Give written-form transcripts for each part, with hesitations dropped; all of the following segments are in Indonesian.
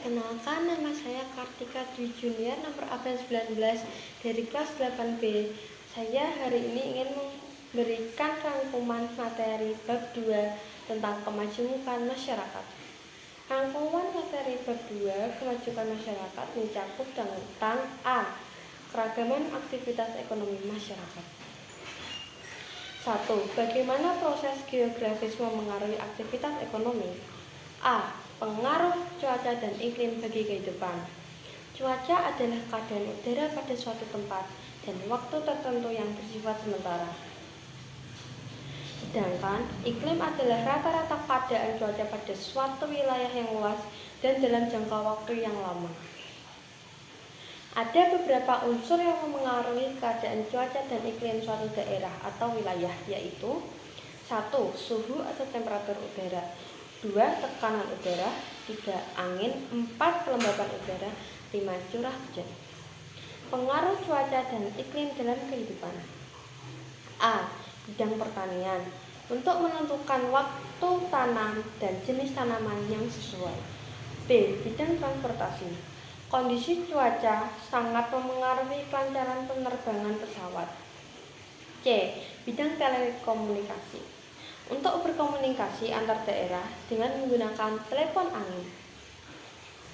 Perkenalkan, nama saya Kartika Dwi Junior, nomor absen 19 dari kelas 8B. Saya hari ini ingin memberikan rangkuman materi bab 2 tentang kemajuan masyarakat. Rangkuman materi bab 2 kemajuan masyarakat mencakup tentang A. Keragaman aktivitas ekonomi masyarakat. 1. Bagaimana proses geografis memengaruhi aktivitas ekonomi? A. Pengaruh cuaca dan iklim bagi kehidupan. Cuaca adalah keadaan udara pada suatu tempat dan waktu tertentu yang bersifat sementara. Sedangkan iklim adalah rata-rata keadaan cuaca pada suatu wilayah yang luas dan dalam jangka waktu yang lama. Ada beberapa unsur yang memengaruhi keadaan cuaca dan iklim suatu daerah atau wilayah, yaitu 1. Suhu atau temperatur udara, 2. Tekanan udara, 3. Angin, 4. Kelembapan udara, 5. Curah hujan. Pengaruh cuaca dan iklim dalam kehidupan. A. Bidang pertanian, untuk menentukan waktu tanam dan jenis tanaman yang sesuai. B. Bidang transportasi, kondisi cuaca sangat memengaruhi kelancaran penerbangan pesawat. C. Bidang telekomunikasi, untuk berkomunikasi antar daerah dengan menggunakan telepon angin.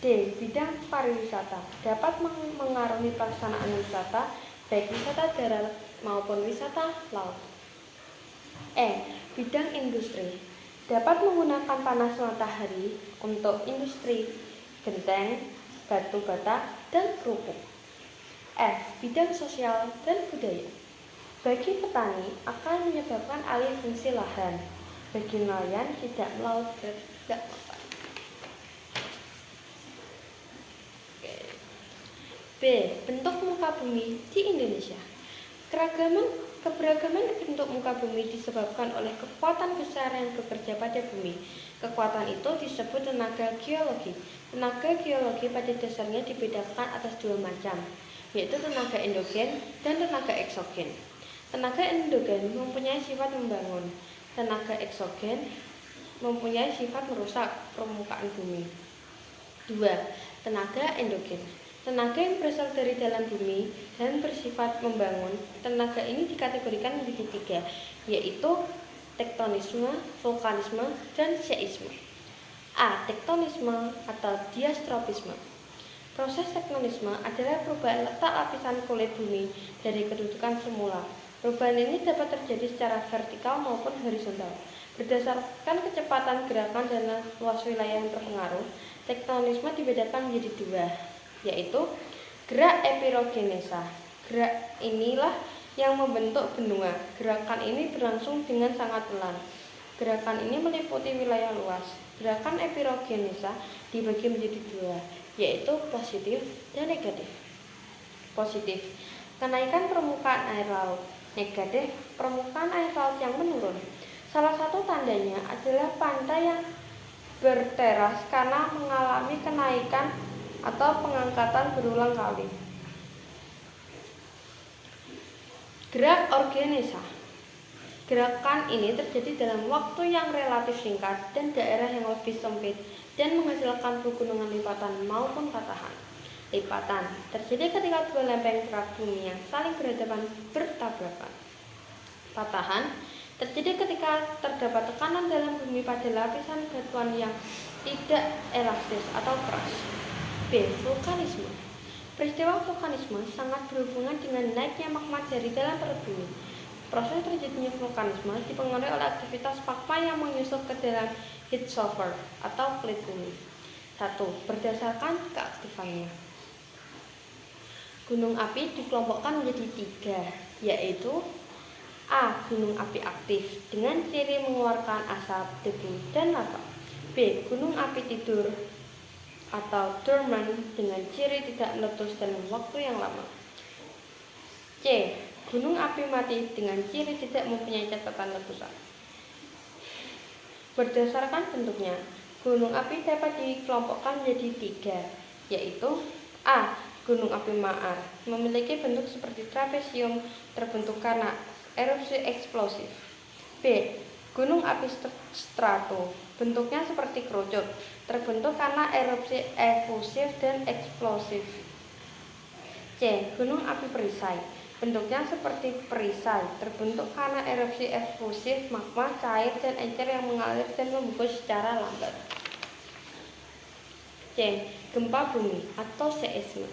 D. Bidang pariwisata, dapat mengaruhi pelaksanaan wisata, baik wisata darat maupun wisata laut. E. Bidang industri, dapat menggunakan panas matahari untuk industri genteng, batu bata, dan kerupuk. F. Bidang sosial dan budaya, bagi petani akan menyebabkan alih fungsi lahan, bagi nelayan tidak melaut tidak makan. B. Bentuk muka bumi di Indonesia. Keberagaman bentuk muka bumi disebabkan oleh kekuatan besar yang bekerja pada bumi. Kekuatan itu disebut tenaga geologi. Tenaga geologi pada dasarnya dibedakan atas dua macam, yaitu tenaga endogen dan tenaga eksogen. Tenaga endogen mempunyai sifat membangun, tenaga eksogen mempunyai sifat merusak permukaan bumi. 2. Tenaga endogen, tenaga yang berasal dari dalam bumi dan bersifat membangun. Tenaga ini dikategorikan menjadi 3, yaitu tektonisme, vulkanisme, dan seisme. A. Tektonisme atau diastropisme. Proses tektonisme adalah perubahan letak lapisan kulit bumi dari kedudukan semula. Perubahan ini dapat terjadi secara vertikal maupun horizontal. Berdasarkan kecepatan gerakan dan luas wilayah yang terpengaruh, tektonisme dibedakan menjadi 2, yaitu gerak epirogenesa. Gerak inilah yang membentuk benua. Gerakan ini berlangsung dengan sangat pelan. Gerakan ini meliputi wilayah luas. Gerakan epirogenesa dibagi menjadi 2, yaitu positif dan negatif. Positif, kenaikan permukaan air laut. Negatif, permukaan air laut yang menurun. Salah satu tandanya adalah pantai yang berteras karena mengalami kenaikan atau pengangkatan berulang kali. Gerak organesa. Gerakan ini terjadi dalam waktu yang relatif singkat dan daerah yang lebih sempit dan menghasilkan pegunungan lipatan maupun patahan. Lipatan terjadi ketika dua lempeng kerak bumi yang saling bertabrakan. Patahan terjadi ketika terdapat tekanan dalam bumi pada lapisan batuan yang tidak elastis atau keras. B. Vulkanisme. Peristiwa vulkanisme sangat berhubungan dengan naiknya magma dari dalam perut bumi. Proses terjadinya vulkanisme dipengaruhi oleh aktivitas magma yang menyusup ke dalam heat shower atau kulit bumi. 1. Berdasarkan keaktifannya. Gunung api dikelompokkan menjadi 3, yaitu A. Gunung api aktif dengan ciri mengeluarkan asap, debu, dan lava. B. Gunung api tidur atau dormant dengan ciri tidak meletus dalam waktu yang lama. C. Gunung api mati dengan ciri tidak mempunyai catatan letusan. Berdasarkan bentuknya, gunung api dapat dikelompokkan menjadi 3, yaitu A. Gunung api maar, memiliki bentuk seperti trapesium terbentuk karena erupsi eksplosif. B. Gunung api strato, bentuknya seperti kerucut, terbentuk karena erupsi efusif dan eksplosif. C. Gunung api perisai, bentuknya seperti perisai, terbentuk karena erupsi efusif magma cair dan encer yang mengalir dan membungkus secara lambat. C. Gempa bumi atau seisme.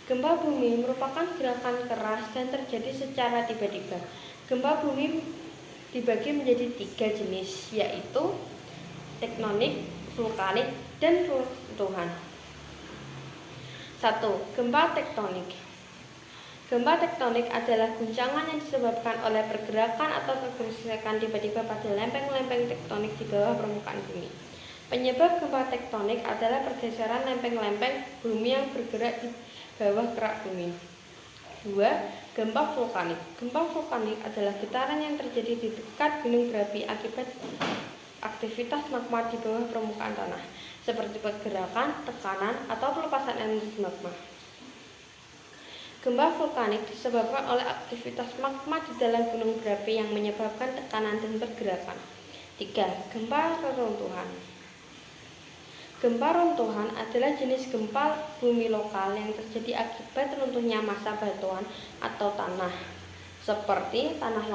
Gempa bumi merupakan gerakan keras dan terjadi secara tiba-tiba. Gempa bumi dibagi menjadi 3 jenis, yaitu tektonik, vulkanik, dan runtuhan. 1. Gempa tektonik. Gempa tektonik adalah guncangan yang disebabkan oleh pergerakan atau kegesekan tiba-tiba pada lempeng-lempeng tektonik di bawah permukaan bumi. Penyebab gempa tektonik adalah pergeseran lempeng-lempeng bumi yang bergerak di bawah kerak bumi. 2. Gempa vulkanik. Gempa vulkanik adalah getaran yang terjadi di dekat gunung berapi akibat aktivitas magma di bawah permukaan tanah, seperti pergerakan, tekanan, atau pelepasan energi magma. Gempa vulkanik disebabkan oleh aktivitas magma di dalam gunung berapi yang menyebabkan tekanan dan pergerakan. 3. Gempa reruntuhan. Gempa runtuhan adalah jenis gempa bumi lokal yang terjadi akibat runtuhnya massa batuan atau tanah, seperti tanah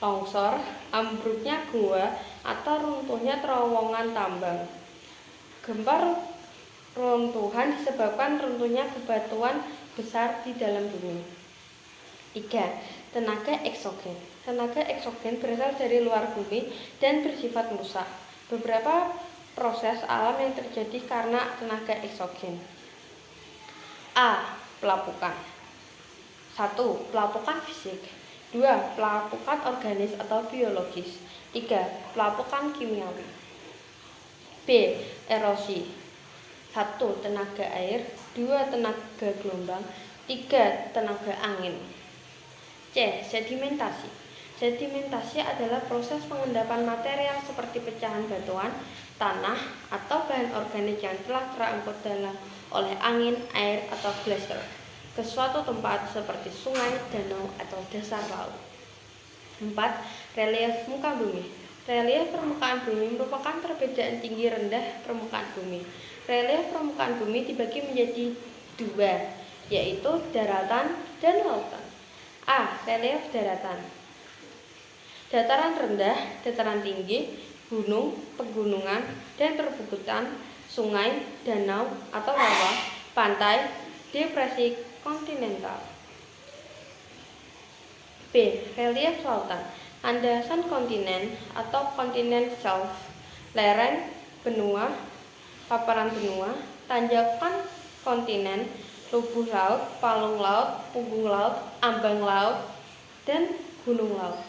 longsor, ambruknya gua, atau runtuhnya terowongan tambang. Gempa runtuhan disebabkan runtuhnya bebatuan besar di dalam bumi. 3. Tenaga eksogen. Tenaga eksogen berasal dari luar bumi dan bersifat merusak. Beberapa proses alam yang terjadi karena tenaga eksogen. A. Pelapukan. 1. Pelapukan fisik. 2. Pelapukan organis atau biologis. 3. Pelapukan kimiawi. B. Erosi. 1. Tenaga air. 2. Tenaga gelombang. 3. Tenaga angin. C. Sedimentasi. Sedimentasi adalah proses pengendapan material seperti pecahan batuan, tanah, atau bahan organik yang telah terangkut oleh angin, air, atau glacier ke suatu tempat seperti sungai, danau, atau dasar laut. 4. Relief muka bumi. Relief permukaan bumi merupakan perbedaan tinggi rendah permukaan bumi. Relief permukaan bumi dibagi menjadi 2, yaitu daratan dan lautan. A. Relief daratan. Dataran rendah, dataran tinggi, gunung, pegunungan, dan perbukitan, sungai, danau, atau rawa, pantai, depresi kontinental. B. Relief lautan. Landasan kontinen atau kontinen shelf, lereng, benua, paparan benua, tanjakan kontinen, lubuh laut, palung laut, punggung laut, ambang laut, dan gunung laut.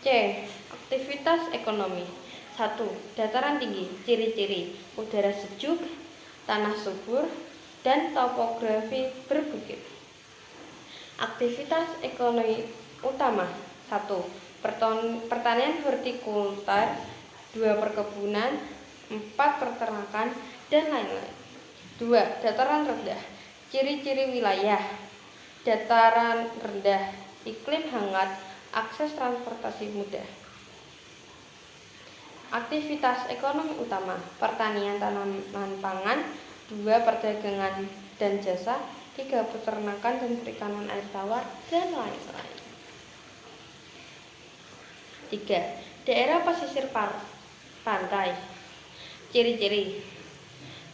C. Aktivitas ekonomi. 1. Dataran tinggi. Ciri-ciri: udara sejuk, tanah subur, dan topografi berbukit. Aktivitas ekonomi utama. 1. Pertanian hortikultur. 2. Perkebunan. 4. Peternakan, dan lain-lain. 2. Dataran rendah. Ciri-ciri wilayah: dataran rendah, iklim hangat, akses transportasi mudah. Aktivitas ekonomi utama: pertanian tanaman pangan, 2. Perdagangan dan jasa, 3. Peternakan dan perikanan air tawar, dan lain-lain. 3. Daerah pesisir pantai. Ciri-ciri: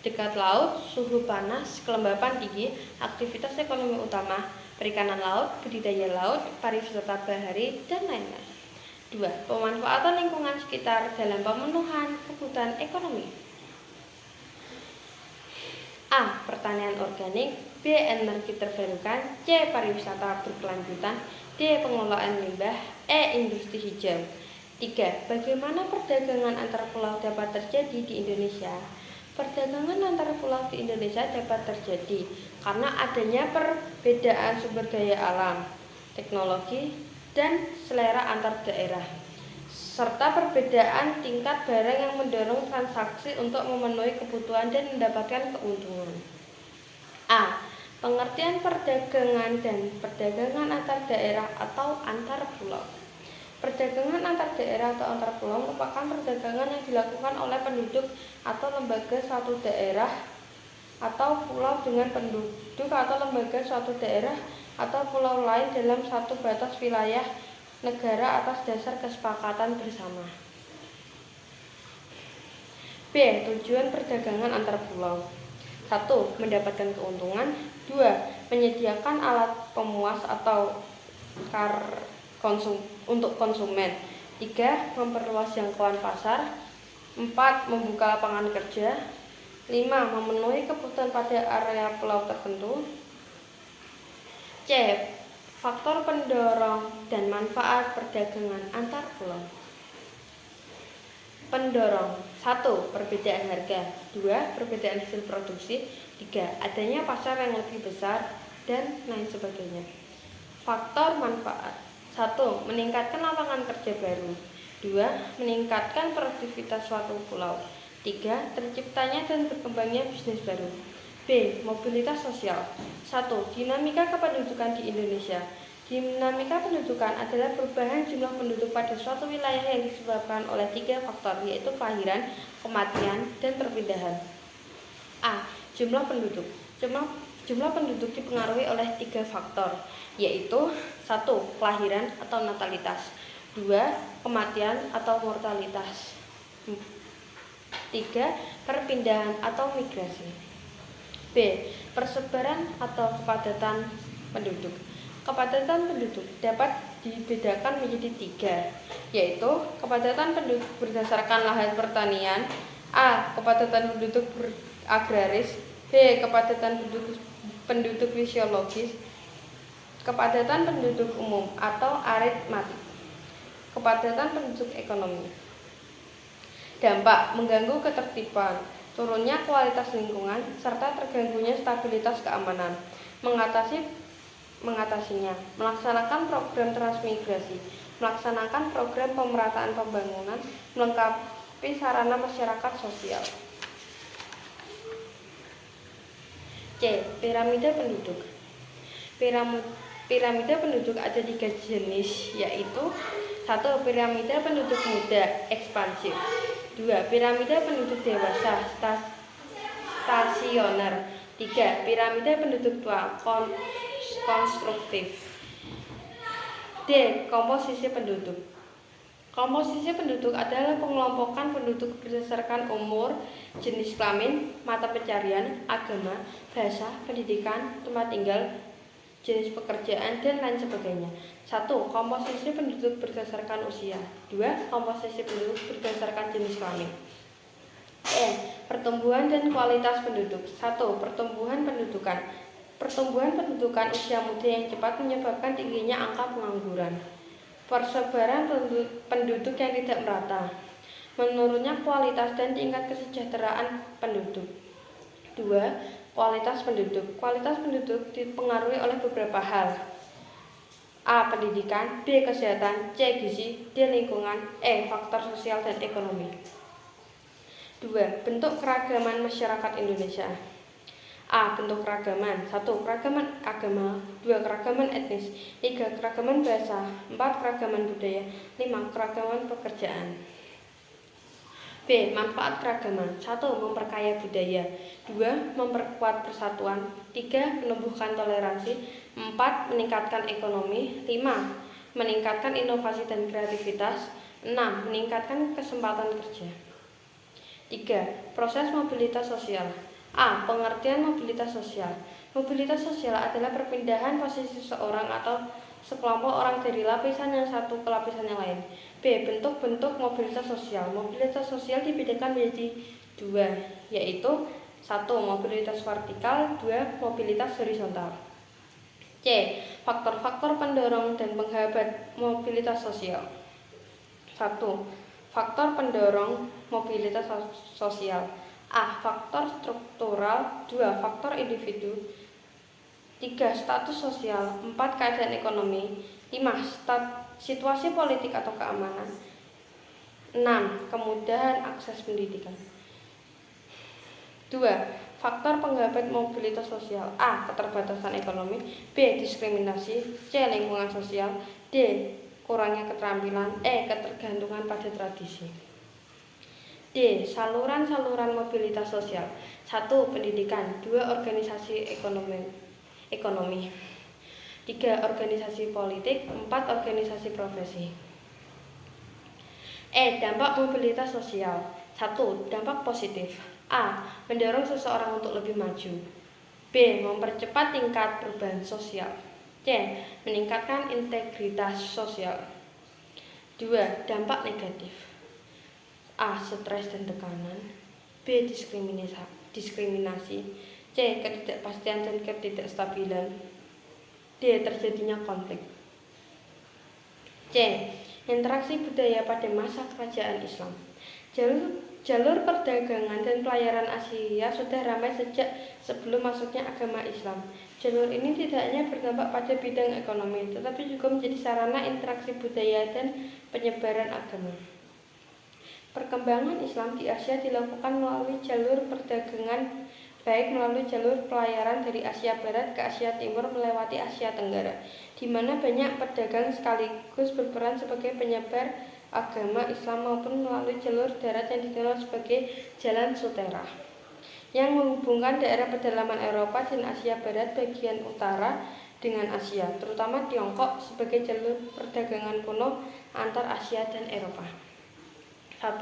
dekat laut, suhu panas, kelembapan tinggi. Aktivitas ekonomi utama: perikanan laut, budidaya laut, pariwisata bahari, dan lain-lain. 2. Pemanfaatan lingkungan sekitar dalam pemenuhan kebutuhan ekonomi. A. Pertanian organik. B. Energi terbarukan. C. Pariwisata berkelanjutan. D. Pengelolaan limbah. E. Industri hijau. 3. Bagaimana perdagangan antar pulau dapat terjadi di Indonesia? Perdagangan antar pulau di Indonesia dapat terjadi karena adanya perbedaan sumber daya alam, teknologi, dan selera antar daerah, serta perbedaan tingkat barang yang mendorong transaksi untuk memenuhi kebutuhan dan mendapatkan keuntungan. A. Pengertian perdagangan dan perdagangan antar daerah atau antar pulau. Perdagangan antar daerah atau antar pulau merupakan perdagangan yang dilakukan oleh penduduk atau lembaga suatu daerah atau pulau dengan penduduk atau lembaga suatu daerah atau pulau lain dalam satu batas wilayah negara atas dasar kesepakatan bersama. B. Tujuan perdagangan antar pulau. 1. Mendapatkan keuntungan. 2. Menyediakan alat pemuas atau untuk konsumen. 3. Memperluas jangkauan pasar. 4. Membuka lapangan kerja. 5. Memenuhi kebutuhan pada area pulau tertentu. C. Faktor pendorong dan manfaat perdagangan antar pulau. Pendorong. 1. Perbedaan harga. 2. Perbedaan hasil produksi. 3. Adanya pasar yang lebih besar, dan lain sebagainya. Faktor manfaat. 1. Meningkatkan lapangan kerja baru. 2. Meningkatkan produktivitas suatu pulau. 3. Terciptanya dan berkembangnya bisnis baru. B. Mobilitas sosial. 1. Dinamika kependudukan di Indonesia. Dinamika pendudukan adalah perubahan jumlah penduduk pada suatu wilayah yang disebabkan oleh 3 faktor, yaitu kelahiran, kematian, dan perpindahan. A. Jumlah penduduk. Jumlah penduduk dipengaruhi oleh 3 faktor, yaitu 1. Kelahiran atau natalitas. 2. Kematian atau mortalitas. 3. Perpindahan atau migrasi. B. Persebaran atau kepadatan penduduk. Kepadatan penduduk dapat dibedakan menjadi 3, yaitu kepadatan penduduk berdasarkan lahan pertanian. A. Kepadatan penduduk agraris. B. Kepadatan penduduk fisiologis. Kepadatan penduduk umum atau aritmatik. Kepadatan penduduk ekonomi. Dampak: mengganggu ketertiban, turunnya kualitas lingkungan, serta terganggunya stabilitas keamanan. Mengatasinya, melaksanakan program transmigrasi, melaksanakan program pemerataan pembangunan, melengkapi sarana masyarakat sosial. C. Piramida penduduk. Piramida penduduk ada 3 jenis, yaitu 1. Piramida penduduk muda, ekspansif. 2. Piramida penduduk dewasa, stasioner. 3. Piramida penduduk tua, konstruktif. D. Komposisi penduduk. Komposisi penduduk adalah pengelompokan penduduk berdasarkan umur, jenis kelamin, mata pencarian, agama, bahasa, pendidikan, tempat tinggal, jenis pekerjaan, dan lain sebagainya. 1. Komposisi penduduk berdasarkan usia. 2. Komposisi penduduk berdasarkan jenis kelamin. Pertumbuhan dan kualitas penduduk. 1. Pertumbuhan pendudukan. Pertumbuhan pendudukan usia muda yang cepat menyebabkan tingginya angka pengangguran. Persebaran penduduk yang tidak merata. Menurunnya kualitas dan tingkat kesejahteraan penduduk. 2. Kualitas penduduk. Kualitas penduduk dipengaruhi oleh beberapa hal. A. Pendidikan. B. Kesehatan. C. Gizi. D. Lingkungan. E. Faktor sosial dan ekonomi. 2. Bentuk keragaman masyarakat Indonesia. A. Bentuk keragaman. 1. Keragaman agama. 2. Keragaman etnis. 3. Keragaman bahasa. 4. Keragaman budaya. 5. Keragaman pekerjaan. B. Manfaat keragaman. 1. Memperkaya budaya. 2. Memperkuat persatuan. 3. Menumbuhkan toleransi. 4. Meningkatkan ekonomi. 5. Meningkatkan inovasi dan kreativitas. 6. Meningkatkan kesempatan kerja. 3. Proses mobilitas sosial. A. Pengertian mobilitas sosial. Mobilitas sosial adalah perpindahan posisi seseorang atau sekelompok orang dari lapisan yang satu ke lapisan yang lain. B. Bentuk-bentuk mobilitas sosial. Mobilitas sosial dibedakan menjadi 2, yaitu 1. Mobilitas vertikal. 2. Mobilitas horizontal. C. Faktor-faktor pendorong dan penghambat mobilitas sosial. 1. Faktor pendorong mobilitas sosial. A. Faktor struktural. 2. Faktor individu. 3. Status sosial. 4. Keadaan ekonomi. 5. Situasi politik atau keamanan. 6. Kemudahan akses pendidikan. 2. Faktor penghambat mobilitas sosial. A. Keterbatasan ekonomi. B. Diskriminasi. C. Lingkungan sosial. D. kurangnya keterampilan. Ketergantungan pada tradisi. D. Saluran-saluran mobilitas sosial. 1. Pendidikan. 2. Organisasi ekonomi. 3. Organisasi politik. 4. Organisasi profesi. Dampak mobilitas sosial. 1. Dampak positif. A. Mendorong seseorang untuk lebih maju. B. Mempercepat tingkat perubahan sosial. C. Meningkatkan integritas sosial. 2. Dampak negatif. A. Stres dan tekanan. B. Diskriminasi. C. Ketidakpastian dan ketidakstabilan. D. Terjadinya konflik. C. Interaksi budaya pada masa kerajaan Islam. Jalur perdagangan dan pelayaran Asia sudah ramai sejak sebelum masuknya agama Islam. Jalur ini tidak hanya berdampak pada bidang ekonomi, tetapi juga menjadi sarana interaksi budaya dan penyebaran agama. Perkembangan Islam di Asia dilakukan melalui jalur perdagangan, baik melalui jalur pelayaran dari Asia Barat ke Asia Timur melewati Asia Tenggara, di mana banyak pedagang sekaligus berperan sebagai penyebar agama Islam, maupun melalui jalur darat yang dikenal sebagai Jalan Sutera, yang menghubungkan daerah pedalaman Eropa dan Asia Barat bagian utara dengan Asia, terutama Tiongkok, sebagai jalur perdagangan kuno antar Asia dan Eropa. 1.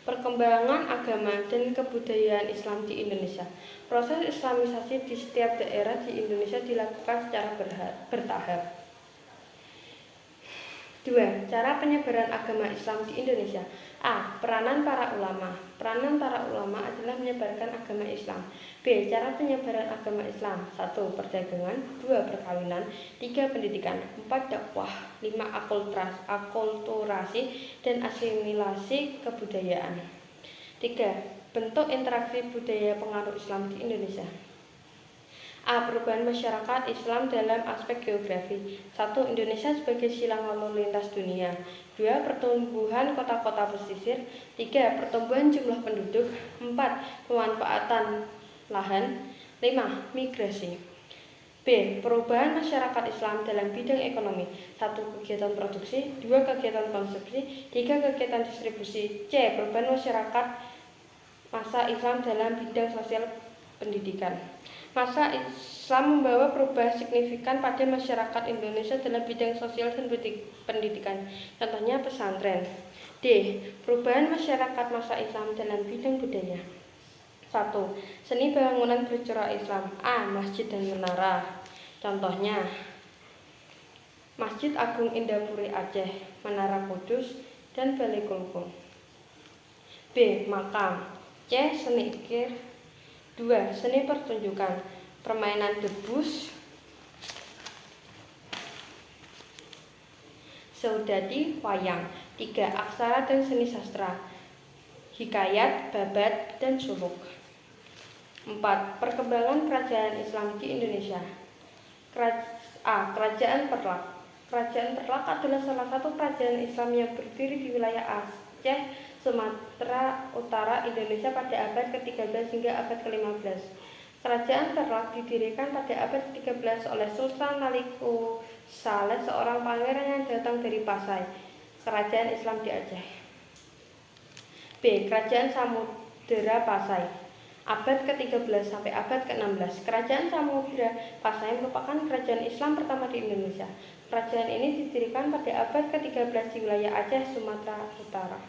Perkembangan agama dan kebudayaan Islam di Indonesia. Proses Islamisasi di setiap daerah di Indonesia dilakukan secara bertahap. 2. Cara penyebaran agama Islam di Indonesia. A. Peranan para ulama. Peranan para ulama adalah menyebarkan agama Islam. B. Cara penyebaran agama Islam. 1. Perdagangan. 2. Perkawinan. 3. Pendidikan. 4. Dakwah. 5. Akulturasi dan asimilasi kebudayaan. 3. Bentuk interaksi budaya pengaruh Islam di Indonesia. A. Perubahan masyarakat Islam dalam aspek geografi. 1. Indonesia sebagai silang lalu lintas dunia. 2. Pertumbuhan kota-kota pesisir. 3. Pertumbuhan jumlah penduduk. 4. Pemanfaatan lahan. 5. Migrasi. B. Perubahan masyarakat Islam dalam bidang ekonomi. 1. Kegiatan produksi. 2. Kegiatan konsumsi. 3. Kegiatan distribusi. C. Perubahan masyarakat masa Islam dalam bidang sosial pendidikan. Masa Islam membawa perubahan signifikan pada masyarakat Indonesia dalam bidang sosial dan pendidikan. Contohnya pesantren. D. Perubahan masyarakat masa Islam dalam bidang budaya. 1. Seni bangunan bercorak Islam. A. Masjid dan menara. Contohnya Masjid Agung Indapuri Aceh, Menara Kudus, dan Balai Kulkul. B. Makam. C. Seni ukir. 2. Seni pertunjukan, permainan debus, saudade, wayang. 3. Aksara dan seni sastra, hikayat, babat, dan suluk. 4. Perkembangan kerajaan Islam di Indonesia. A. Kerajaan Perlak. Kerajaan Perlak adalah salah satu kerajaan Islam yang berdiri di wilayah Aceh, Sumatera Utara, Indonesia pada abad ke-13 hingga abad ke-15. Kerajaan Perlak didirikan pada abad ke-13 oleh Sultan Naliku Saleh, seorang pangeran yang datang dari Pasai, kerajaan Islam di Aceh. B. Kerajaan Samudera Pasai, abad ke-13 sampai abad ke-16. Kerajaan Samudera Pasai merupakan kerajaan Islam pertama di Indonesia. Kerajaan ini didirikan pada abad ke-13 di wilayah Aceh, Sumatera Utara.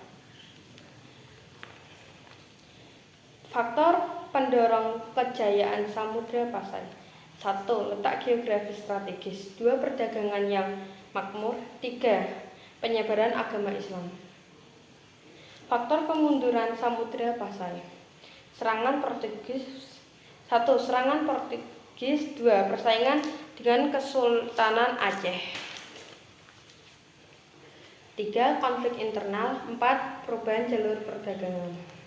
Faktor pendorong kejayaan Samudera Pasai. 1. Letak geografis strategis. 2. Perdagangan yang makmur. 3. Penyebaran agama Islam. Faktor kemunduran Samudera Pasai. Serangan Portugis. 1. Serangan Portugis. 2. Persaingan dengan Kesultanan Aceh. 3. Konflik internal. 4. Perubahan jalur perdagangan.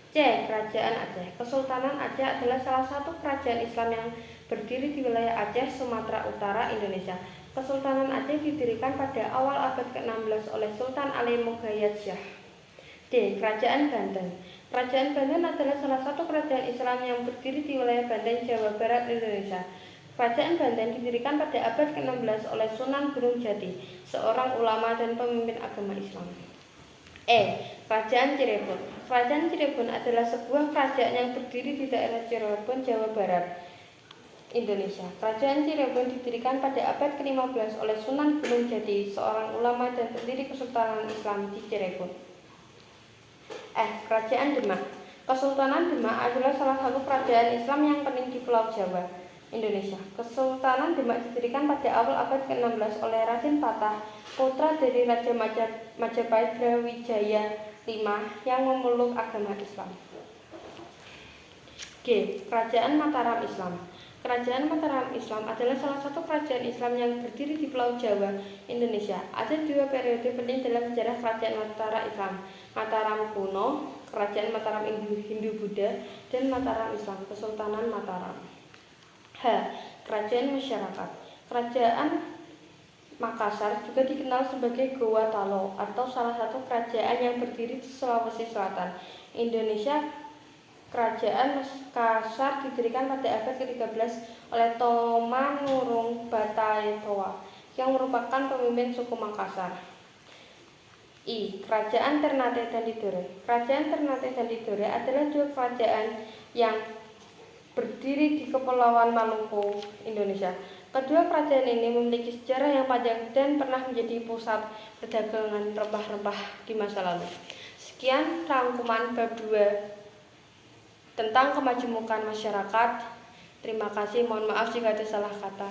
C. Kerajaan Aceh. Kesultanan Aceh adalah salah satu kerajaan Islam yang berdiri di wilayah Aceh, Sumatera Utara, Indonesia. Kesultanan Aceh didirikan pada awal abad ke-16 oleh Sultan Ali Mogayat Shah. D. Kerajaan Banten. Kerajaan Banten adalah salah satu kerajaan Islam yang berdiri di wilayah Banten, Jawa Barat, Indonesia. Kerajaan Banten didirikan pada abad ke-16 oleh Sunan Gunung Jati, seorang ulama dan pemimpin agama Islam. Kerajaan Cirebon. Kerajaan Cirebon adalah sebuah kerajaan yang berdiri di daerah Cirebon, Jawa Barat, Indonesia. Kerajaan Cirebon didirikan pada abad ke-15 oleh Sunan Gunung Jati, seorang ulama dan pendiri Kesultanan Islam di Cirebon. Kerajaan Demak. Kesultanan Demak adalah salah satu kerajaan Islam yang penting di Pulau Jawa, Indonesia. Kesultanan Demak didirikan pada awal abad ke-16 oleh Raden Patah, putra dari Raja Majapahit Brawijaya V yang memeluk agama Islam. Kerajaan Mataram Islam. Kerajaan Mataram Islam adalah salah satu kerajaan Islam yang berdiri di Pulau Jawa, Indonesia. Ada dua periode penting dalam sejarah kerajaan Mataram Islam: Mataram kuno, kerajaan Mataram Hindu-Buddha, dan Mataram Islam, Kesultanan Mataram. Kerajaan masyarakat. Kerajaan Makassar juga dikenal sebagai Goa Talo atau salah satu kerajaan yang berdiri di Sulawesi Selatan, Indonesia. Kerajaan Makassar didirikan pada abad ke-13 oleh Tomanurung Bataetoa yang merupakan pemimpin suku Makassar. Kerajaan Ternate dan Tidore. Kerajaan Ternate dan Tidore adalah dua kerajaan yang berdiri di Kepulauan Maluku, Indonesia. Kedua kerajaan ini memiliki sejarah yang panjang dan pernah menjadi pusat perdagangan rempah-rempah di masa lalu. Sekian rangkuman bab 2 tentang kemajemukan masyarakat. Terima kasih, mohon maaf jika ada salah kata.